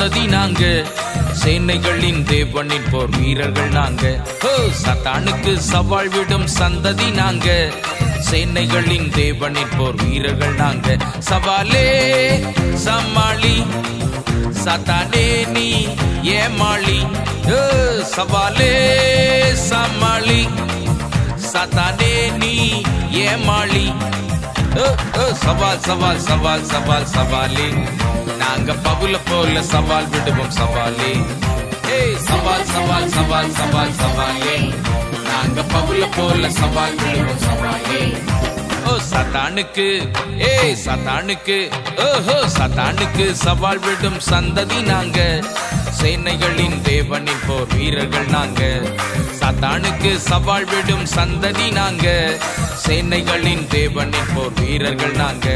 சந்ததி நாங்க, சேனைகளின் தேவனின் போர் வீரர்கள் நாங்க. சத்தானுக்கு சவால் விடும் சந்ததி நாங்க, சேனைகளின் தேவனின் போர் வீரர்கள் நாங்க. சவாலே சமாளி, சத்தானே நீ ஏமாளி. சவாலே சமாளி, சத்தானே நீ ஏமாளி. சவால் சவால் சவால் சவால் சவாலே, நாங்க பவுல போல சவால் விடுவோம் சவாலே. சவால் சவால் சவால் சவால் சவாலே, நாங்க பவுல போல சவால் விடுவோம் சவாலே. சத்தானுக்கு சத்தானுக்கு சத்தானுக்கு சவால் விடும் சந்ததி நாங்க, சேனைகளின் தேவனின் போர் வீரர்கள் நாங்க. சத்தானுக்கு சவால் விடும் சந்ததி நாங்க, சேனைகளின் தேவனின் போர் வீரர்கள் நாங்க.